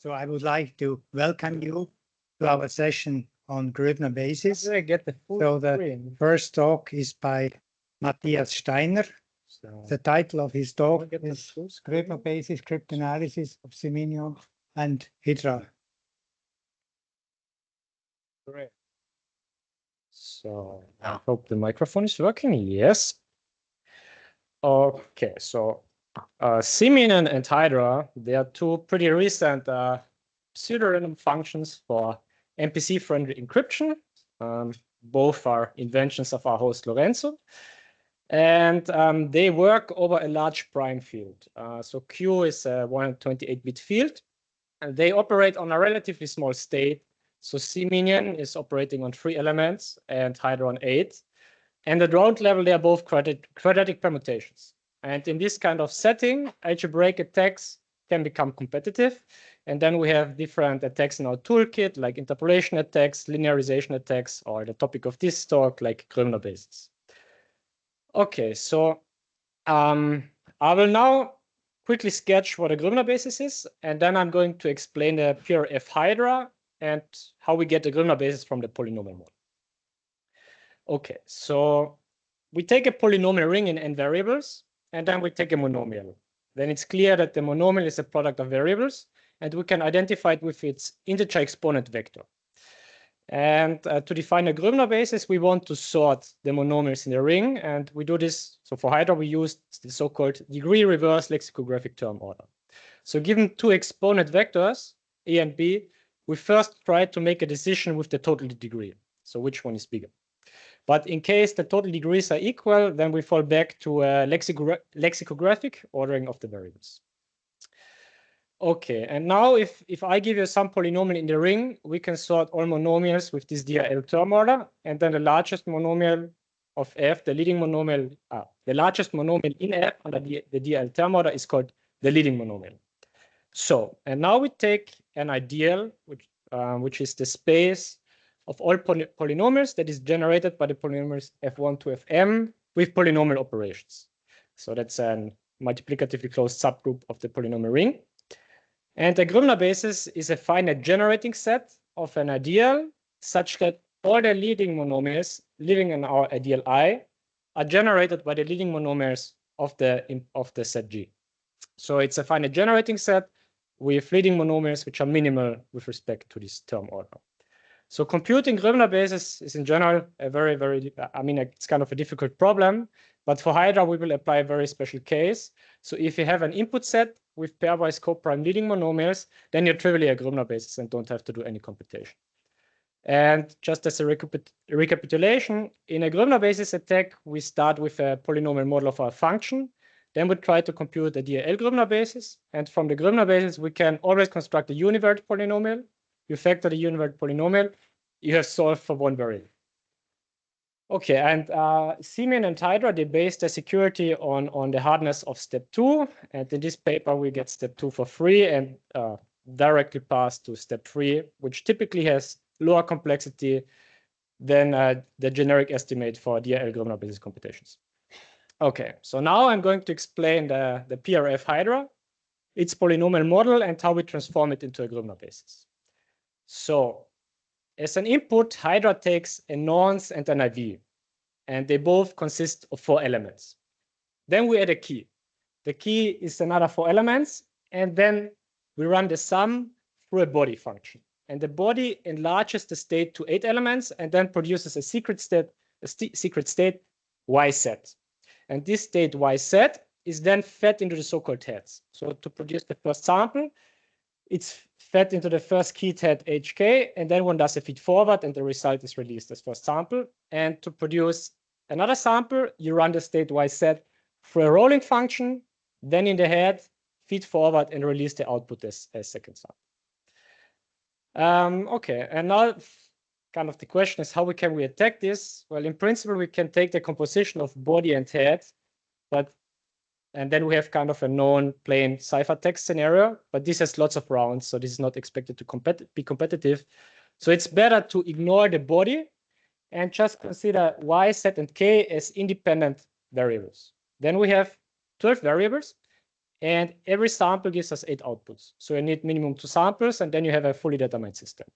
So I would like to welcome you to our session on Gröbner Bases. I get the full So the screen. first talk is by Matthias Steiner. So, The title of his talk get the is full screen. Gröbner Bases, Cryptanalysis of Seminion and Hydra. Great. So I hope the microphone is working. Yes. Okay, so Seminion and Hydra, they are two pretty recent pseudorandom functions for MPC-friendly encryption. Both are inventions of our host Lorenzo. And they work over a large prime field. So Q is a 128-bit field. And they operate on a relatively small state. So Seminion is operating on 3 elements and Hydra on 8. And at round level, they are both quadratic permutations. And in this kind of setting, algebraic attacks can become competitive. And then we have different attacks in our toolkit, like interpolation attacks, linearization attacks, or the topic of this talk, like Gröbner bases. Okay, so I will now quickly sketch what a Gröbner basis is, and then I'm going to explain the PRF Hydra and how we get the Gröbner basis from the polynomial model. Okay, so we take a polynomial ring in n variables, and then we take a monomial. Then it's clear that the monomial is a product of variables, and we can identify it with its integer exponent vector. And to define a Gröbner basis, we want to sort the monomials in the ring, and we do this. So for Hydra, we use the so-called degree reverse lexicographic term order. So given two exponent vectors, A and B, we first try to make a decision with the total degree. So which one is bigger? But in case the total degrees are equal, then we fall back to a lexicographic ordering of the variables. Okay, and now if I give you some polynomial in the ring, we can sort all monomials with this DRL term order, and then the largest monomial of F, the leading monomial, the largest monomial in F under the DRL term order is called the leading monomial. So, and now we take an ideal, which is the space of all polynomials that is generated by the polynomials F1 to Fm with polynomial operations. So that's a multiplicatively closed subgroup of the polynomial ring. And the Gröbner basis is a finite generating set of an ideal such that all the leading monomials living in our ideal I are generated by the leading monomials of the set G. So it's a finite generating set with leading monomials which are minimal with respect to this term order. So computing Gröbner basis is in general a very, it's kind of a difficult problem, but for Hydra, we will apply a very special case. So if you have an input set with pairwise co-prime leading monomials, then you're trivially a Gröbner basis and don't have to do any computation. And just as a recapitulation, in a Gröbner basis attack, we start with a polynomial model of our function. Then we try to compute a DRL Gröbner basis. And from the Gröbner basis, we can always construct a univariate polynomial. You factor the univariate polynomial, you have solved for one variable. Okay, and Seminion and Hydra, they base their security on the hardness of step 2. And in this paper, we get step 2 for free and directly pass to step 3, which typically has lower complexity than the generic estimate for DRL Gröbner basis computations. Okay, so now I'm going to explain the PRF Hydra, its polynomial model, and how we transform it into a Gröbner basis. So as an input, Hydra takes a nonce and an IV, and they both consist of 4 elements. Then we add a key. The key is another 4 elements, and then we run the sum through a body function. And the body enlarges the state to 8 elements and then produces a secret state Y set. And this state Y set is then fed into the so-called heads. So to produce the first sample, it's fed into the first keyed head HK, and then one does a feed forward, and the result is released as first sample. And to produce another sample, you run the state Y set through a rolling function, then in the head, feed forward, and release the output as second sample. Okay, and now kind of the question is how can we attack this? Well, in principle, we can take the composition of body and head, and then we have kind of a known plain ciphertext scenario, but this has lots of rounds, so this is not expected to be competitive. So it's better to ignore the body and just consider Y set and K as independent variables. Then we have 12 variables, and every sample gives us 8 outputs. So you need minimum 2 samples, and then you have a fully determined system.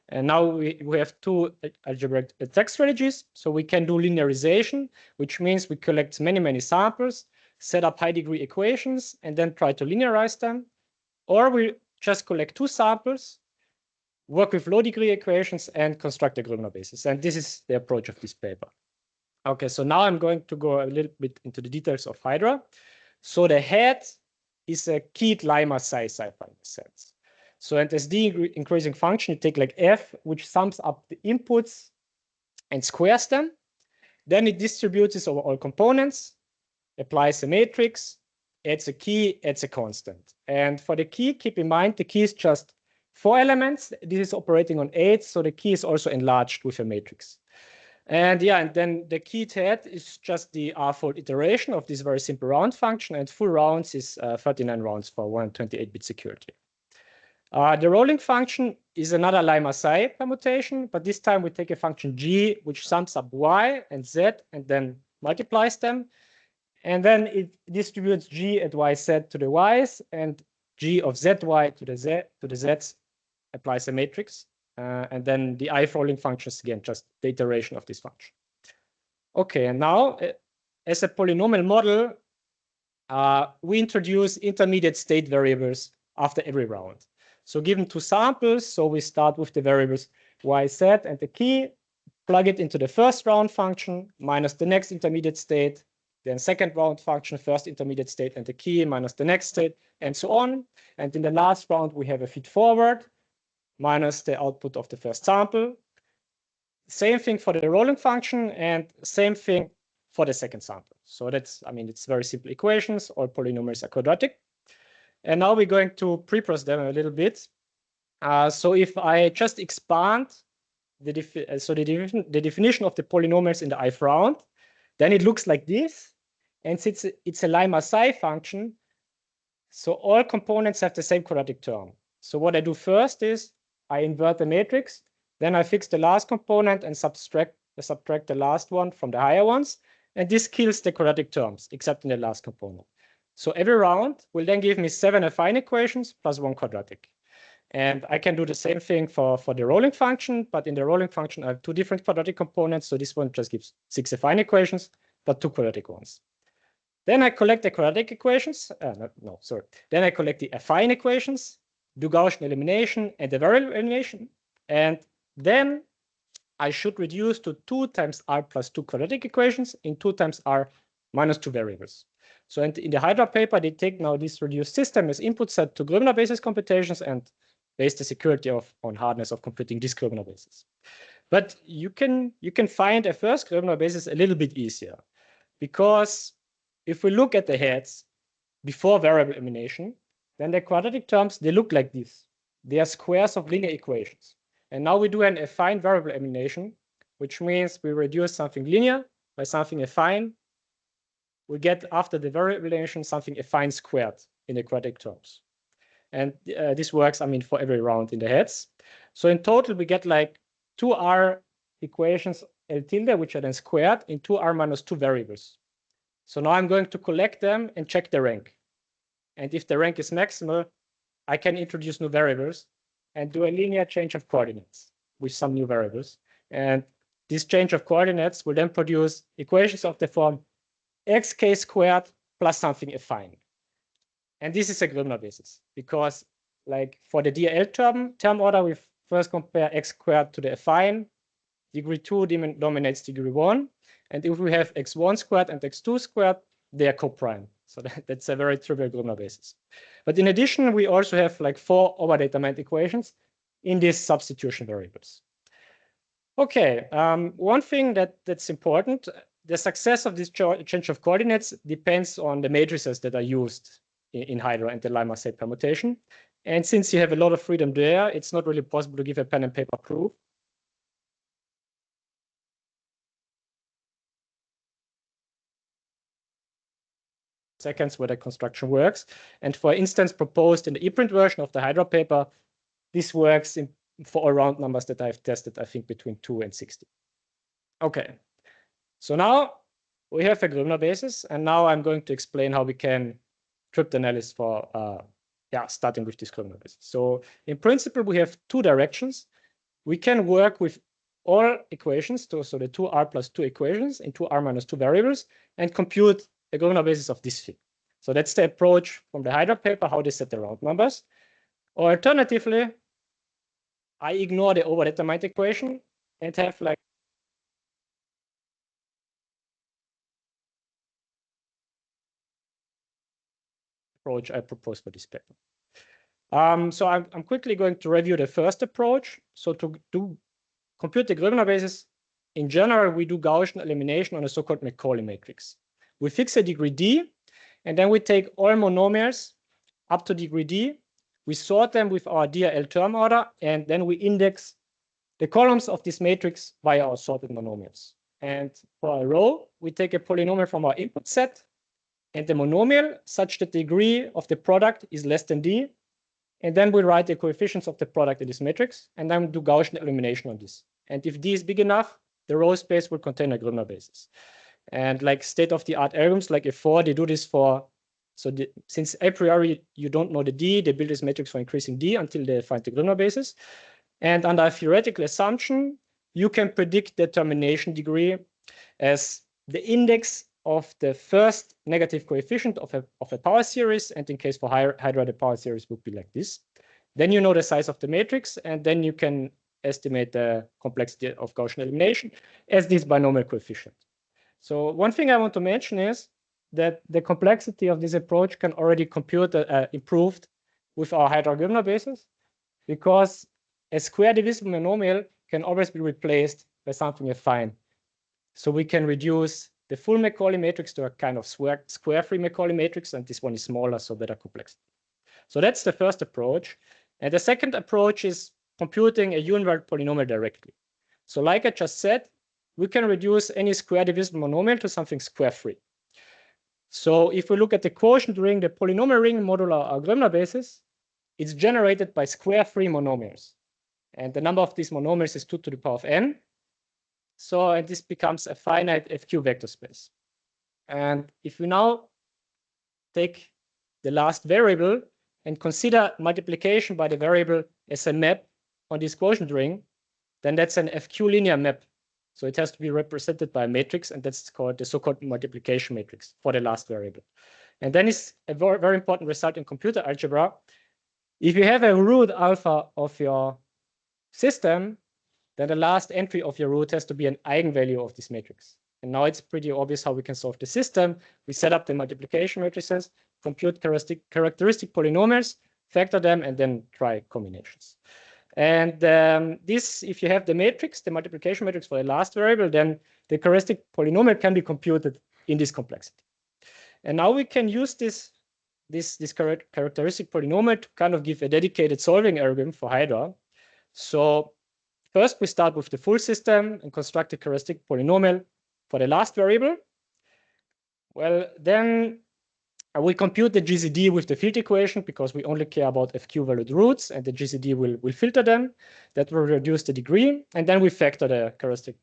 And now we have 2 algebraic attack strategies. So we can do linearization, which means we collect many samples, set up high degree equations, and then try to linearize them. Or we just collect 2 samples, work with low degree equations, and construct a Gröbner basis. And this is the approach of this paper. Okay, so now I'm going to go a little bit into the details of Hydra. So the head is a keyed Lima size cipher in a sense. So and as the increasing function, you take like f, which sums up the inputs and squares them. Then it distributes this over all components, applies a matrix, adds a key, adds a constant. And for the key, keep in mind the key is just 4 elements. This is operating on 8, so the key is also enlarged with a matrix. And yeah, and then the keyed head is just the R-fold iteration of this very simple round function, and full rounds is 39 rounds for 128-bit security. The rolling function is another Lima psi permutation, but this time we take a function g, which sums up y and z, and then multiplies them. And then it distributes g at yz to the y's, and g of zy to the z's applies a matrix. And then the I rolling function is again just the iteration of this function. Okay, and now as a polynomial model, we introduce intermediate state variables after every round. So given 2 samples, so we start with the variables y, z, and the key, plug it into the first round function minus the next intermediate state, then second round function, first intermediate state, and the key minus the next state, and so on. And in the last round, we have a feed forward minus the output of the first sample. Same thing for the rolling function, and same thing for the second sample. So that's, I mean, it's very simple equations. All polynomials are quadratic. And now we're going to pre-process them a little bit. So if I just expand the definition of the polynomials in the ith round, then it looks like this. And since it's a Lima psi function, so all components have the same quadratic term. So what I do first is I invert the matrix, then I fix the last component and subtract the last one from the higher ones. And this kills the quadratic terms, except in the last component. So every round will then give me 7 affine equations plus 1 quadratic. And I can do the same thing for the rolling function, but in the rolling function, I have 2 different quadratic components. So this one just gives 6 affine equations, but 2 quadratic ones. Then I collect the quadratic equations. Then I collect the affine equations, do Gaussian elimination and the variable elimination. And then I should reduce to 2 times r plus 2 quadratic equations in 2 times r minus 2 variables. So in the Hydra paper, they take now this reduced system as input set to Gröbner basis computations and base the security on hardness of computing this Gröbner basis. But you can find a first Gröbner basis a little bit easier, because if we look at the heads before variable elimination, then the quadratic terms, they look like this. They are squares of linear equations. And now we do an affine variable elimination, which means we reduce something linear by something affine. We get, after the variable elimination, something affine squared in the quadratic terms. And this works, I mean, for every round in the heads. So in total, we get like 2r equations L tilde, which are then squared in 2r minus 2 variables. So now I'm going to collect them and check the rank. And if the rank is maximal, I can introduce new variables and do a linear change of coordinates with some new variables. And this change of coordinates will then produce equations of the form xk squared plus something affine. And this is a Gröbner basis, because like for the DL term order, we first compare x squared to the affine. Degree 2 dominates degree 1. And if we have x1 squared and x2 squared, they are coprime. So that's a very trivial Gröbner basis. But in addition, we also have like 4 overdetermined equations in these substitution variables. Okay, one thing that's important, the success of this change of coordinates depends on the matrices that are used in Hydra and the Lima set permutation. And since you have a lot of freedom there, it's not really possible to give a pen and paper proof. Seconds where the construction works. And for instance, proposed in the ePrint version of the Hydra paper, this works for all round numbers that I've tested, I think between 2 and 60. Okay, so now we have a Gröbner basis, and now I'm going to explain how we can cryptanalysis for starting with these Gröbner bases. So in principle, we have two directions. We can work with all equations, so the 2r plus 2 equations in 2r minus 2 variables, and compute the Gröbner basis of this thing. So that's the approach from the Hydra paper, how they set the round numbers. Or alternatively, I ignore the overdetermined equation and have like approach I propose for this paper. So I'm quickly going to review the first approach. So to compute the Gröbner basis, in general, we do Gaussian elimination on a so-called Macaulay matrix. We fix a degree D, and then we take all monomials up to degree D. We sort them with our DRL term order, and then we index the columns of this matrix via our sorted monomials. And for a row, we take a polynomial from our input set and the monomial such that the degree of the product is less than D. And then we write the coefficients of the product in this matrix and then do Gaussian elimination on this. And if D is big enough, the row space will contain a Gröbner basis. And like state-of-the-art algorithms like F4, they do this for, since a priori you don't know the D, they build this matrix for increasing D until they find the Gröbner basis. And under a theoretical assumption, you can predict the termination degree as the index of the first negative coefficient of a power series. And in case for Hydra, the power series would be like this. Then you know the size of the matrix, and then you can estimate the complexity of Gaussian elimination as this binomial coefficient. So one thing I want to mention is that the complexity of this approach can already compute improved with our Hydra Gröbner basis, because a square divisible monomial can always be replaced by something affine. So we can reduce the full Macaulay matrix to a kind of square-free Macaulay matrix, and this one is smaller, so better complexity. So that's the first approach. And the second approach is computing a univalent polynomial directly. So like I just said, we can reduce any square divisible monomial to something square-free. So if we look at the quotient ring, the polynomial ring modular our Gröbner basis, it's generated by square-free monomials. And the number of these monomials is 2 to the power of n. So and this becomes a finite FQ vector space. And if we now take the last variable and consider multiplication by the variable as a map on this quotient ring, then that's an FQ linear map. So it has to be represented by a matrix, and that's called the so-called multiplication matrix for the last variable. And then is a very, very important result in computer algebra. If you have a root alpha of your system, then the last entry of your root has to be an eigenvalue of this matrix. And now it's pretty obvious how we can solve the system. We set up the multiplication matrices, compute characteristic polynomials, factor them, and then try combinations. And this, if you have the matrix, the multiplication matrix for the last variable, then the characteristic polynomial can be computed in this complexity. And now we can use this characteristic polynomial to kind of give a dedicated solving algorithm for Hydra. So first we start with the full system and construct a characteristic polynomial for the last variable. Well, then we compute the GCD with the field equation because we only care about FQ valued roots, and the GCD will filter them. That will reduce the degree, and then we factor the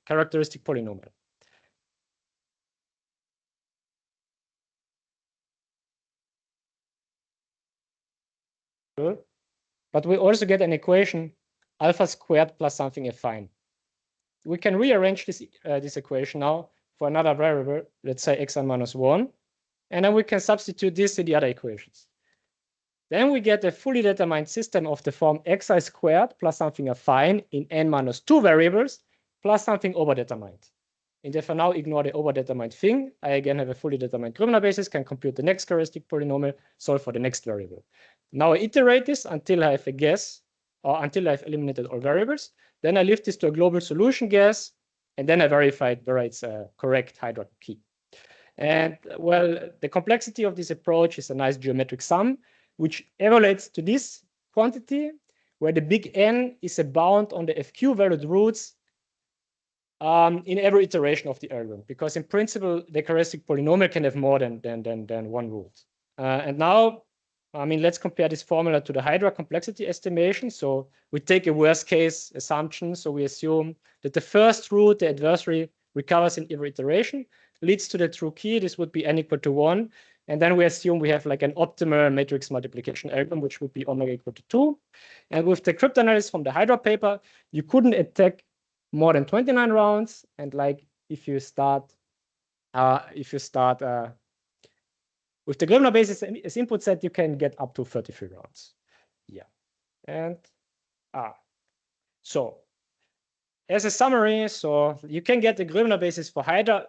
characteristic polynomial. But we also get an equation alpha squared plus something affine. We can rearrange this equation now for another variable, let's say xn minus 1, and then we can substitute this in the other equations. Then we get a fully determined system of the form xi squared plus something affine in n minus 2 variables plus something overdetermined. And if I now ignore the overdetermined thing, I again have a fully determined Gröbner basis, can compute the next characteristic polynomial, solve for the next variable. Now I iterate this until I have a guess, or until I've eliminated all variables. Then I lift this to a global solution guess, and then I verify whether it's a correct Hydra key. And well, the complexity of this approach is a nice geometric sum, which evaluates to this quantity, where the big N is a bound on the FQ valued roots in every iteration of the algorithm, because in principle, the characteristic polynomial can have more than one root. And now, I mean, let's compare this formula to the Hydra complexity estimation. So we take a worst case assumption. So we assume that the first root, the adversary, recovers in every iteration, leads to the true key. This would be n equal to 1. And then we assume we have like an optimal matrix multiplication algorithm, which would be omega equal to 2. And with the cryptanalysis from the Hydra paper, you couldn't attack more than 29 rounds. And like if you start with the Gröbner basis as input set, you can get up to 33 rounds. Yeah. And so as a summary, so you can get the Gröbner basis for Hydra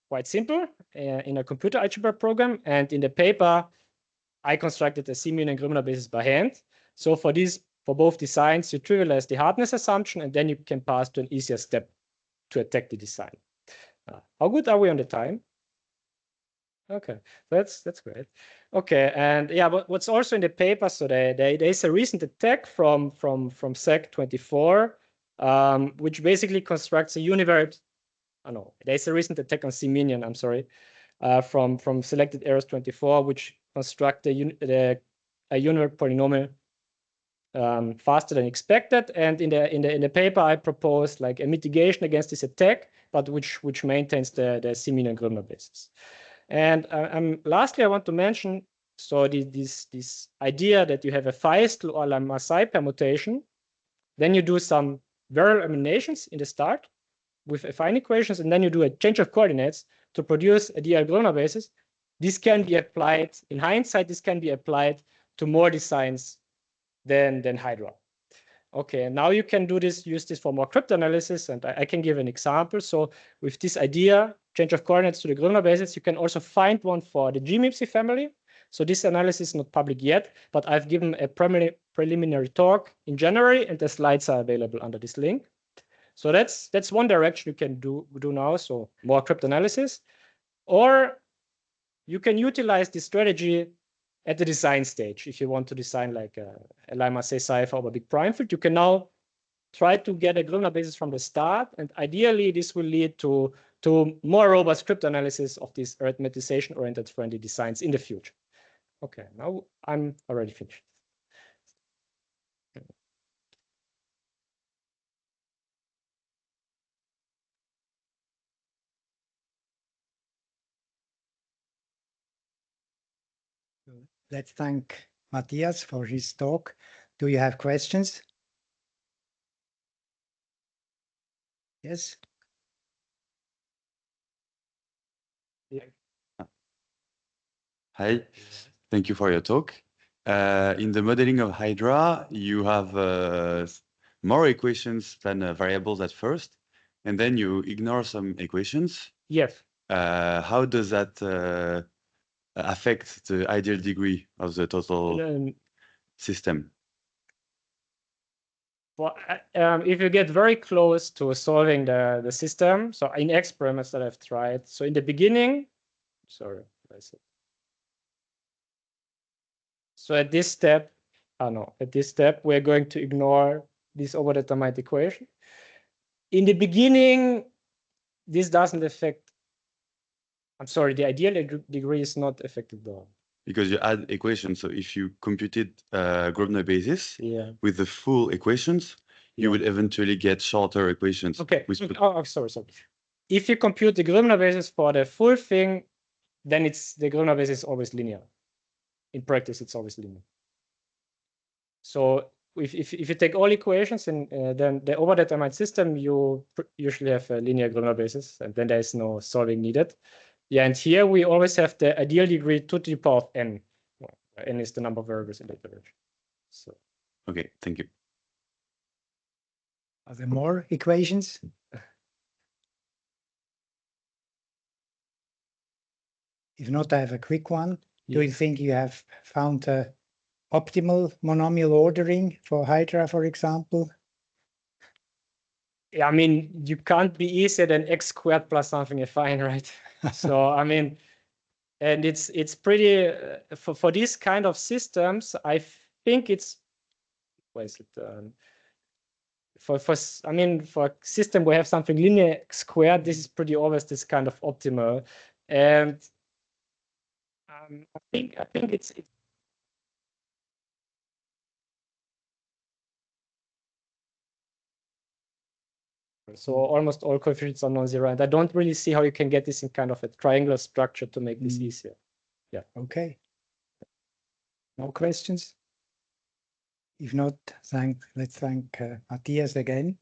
quite simple in a computer algebra program. And in the paper, I constructed a C-mean and Gröbner basis by hand. So for both designs, you trivialize the hardness assumption, and then you can pass to an easier step to attack the design. How good are we on the time? Okay, that's great. Okay, and yeah, but what's also in the paper, so there's a recent attack from SEC 24, which basically constructs a univariate. Oh no, there's a recent attack on C-minion, I'm sorry, from selected errors 24, which construct a univariate polynomial faster than expected. And in the paper, I proposed like a mitigation against this attack, but which maintains the C-minion Gröbner basis. And lastly, I want to mention, so this idea that you have a Feistel or Lamarck permutation, then you do some variable eliminations in the start with affine equations, and then you do a change of coordinates to produce a DL Gröbner basis. This can be applied, in hindsight, this can be applied to more designs than Hydra. Okay, now you can use this for more cryptanalysis, and I can give an example. So with this idea, change of coordinates to the Gröbner basis, you can also find one for the G-MIPSy family. So this analysis is not public yet, but I've given a preliminary talk in January, and the slides are available under this link. So that's one direction you can do now, so more cryptanalysis. Or you can utilize this strategy at the design stage. If you want to design like a Lamarck cipher over a big prime field, you can now try to get a Gröbner basis from the start, and ideally this will lead to more robust cryptanalysis of these arithmetization-oriented friendly designs in the future. Okay, now I'm already finished. Let's thank Matthias for his talk. Do you have questions? Yes. Yeah. Hi, thank you for your talk. In the modeling of Hydra, you have more equations than variables at first, and then you ignore some equations. Yes. How does that affect the ideal degree of the total system? Well, if you get very close to solving the system, so in experiments that I've tried, so in the beginning, sorry, I said. So at this step, we're going to ignore this overdetermined equation. In the beginning, this doesn't affect, I'm sorry, the ideal degree is not affected though. Because you add equations, so if you computed Gröbner basis Yeah. with the full equations, you would eventually get shorter equations. Okay. Sorry. If you compute the Gröbner basis for the full thing, then the Gröbner basis is always linear. In practice, it's always linear. So if you take all equations and then the overdetermined system, you usually have a linear Gröbner basis, and then there is no solving needed. Yeah, and here we always have the ideal degree to the power of n. Well, n is the number of variables in the iteration. So. Okay, thank you. Are there more equations? If not, I have a quick one. Do you think you have found optimal monomial ordering for Hydra, for example? Yeah, I mean, you can't be easier than x squared plus something affine, right? So, I mean, and it's pretty, for these kind of systems, I think it's, what is it? For a system where you have something linear x squared, this is pretty always this kind of optimal. And I think it's so almost all coefficients are non-zero, and I don't really see how you can get this in kind of a triangular structure to make this easier. Okay. No questions? If not, let's thank Matthias again.